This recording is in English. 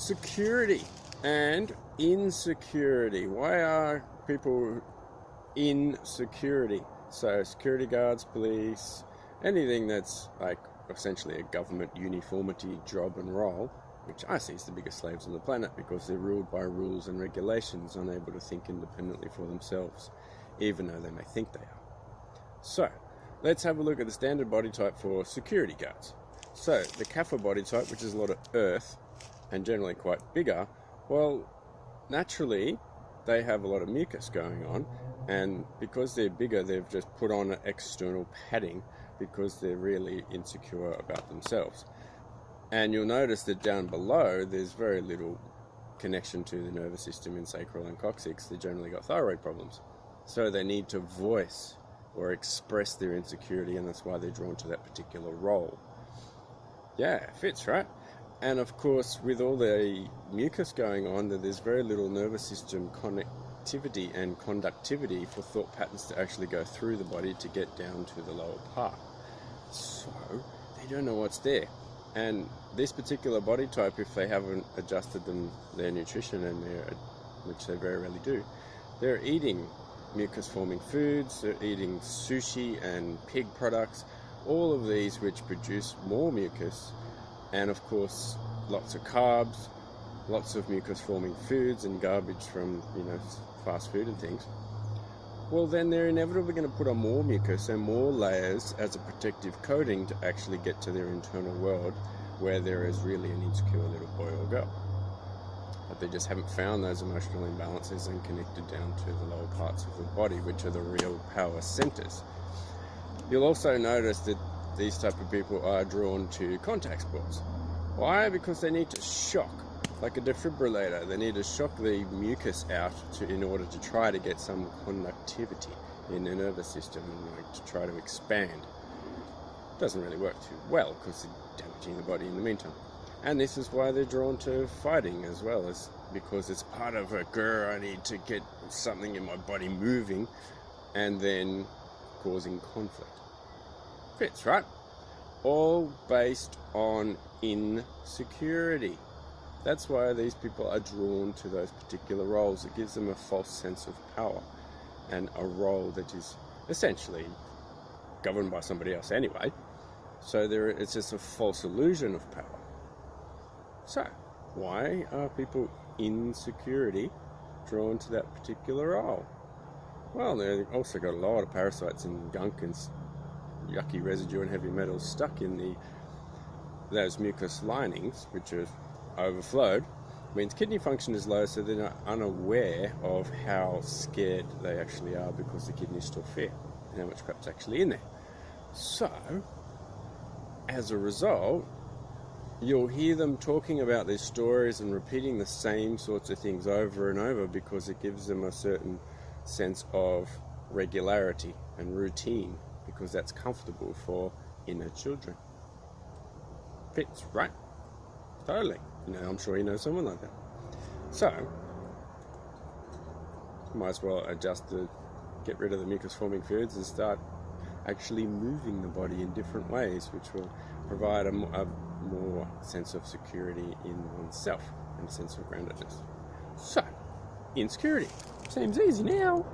Security and insecurity. Why are people in security? So security guards, police, anything that's like essentially a government uniformity job and role, which I see as the biggest slaves on the planet because they're ruled by rules and regulations, unable to think independently for themselves, even though they may think they are. So, let's have a look at the standard body type for security guards. So, the Kapha body type, which is a lot of earth and generally quite bigger, well, naturally, they have a lot of mucus going on, and because they're bigger, they've just put on an external padding because they're really insecure about themselves. And you'll notice that down below, there's very little connection to the nervous system in sacral and coccyx. They generally got thyroid problems. So they need to voice or express their insecurity, and that's why they're drawn to that particular role. Yeah, it fits, right? And of course, with all the mucus going on, there's very little nervous system connectivity and conductivity for thought patterns to actually go through the body to get down to the lower part. So they don't know what's there. And this particular body type, if they haven't adjusted their nutrition and which they very rarely do, they're eating mucus-forming foods, they're eating sushi and pig products, all of these which produce more mucus, and of course lots of carbs, lots of mucus-forming foods and garbage from fast food and things. Well, then they're inevitably going to put on more mucus and more layers as a protective coating to actually get to their internal world where there is really an insecure little boy or girl. But they just haven't found those emotional imbalances and connected down to the lower parts of the body, which are the real power centers. You'll also notice that these type of people are drawn to contact sports. Why? Because they need to shock, like a defibrillator. They need to shock the mucus out in order to try to get some conductivity in their nervous system and to try to expand. Doesn't really work too well because they're damaging the body in the meantime. And this is why they're drawn to fighting as well, as because it's part of I need to get something in my body moving and then causing conflict. Fits, right? All based on insecurity. That's why these people are drawn to those particular roles. It gives them a false sense of power and a role that is essentially governed by somebody else anyway. So it's just a false illusion of power. So, why are people in security drawn to that particular role? Well, they've also got a lot of parasites and gunk and yucky residue and heavy metals stuck in those mucus linings, which are overflowed. Means kidney function is low, so they're not unaware of how scared they actually are because the kidneys store fear and how much crap's actually in there. So, as a result, you'll hear them talking about these stories and repeating the same sorts of things over and over because it gives them a certain sense of regularity and routine because that's comfortable for inner children. Fits, right? Totally. I'm sure you know someone like that. So, might as well get rid of the mucus-forming foods and start actually moving the body in different ways, which will provide a more sense of security in oneself and a sense of groundedness. So, insecurity. Seems easy now.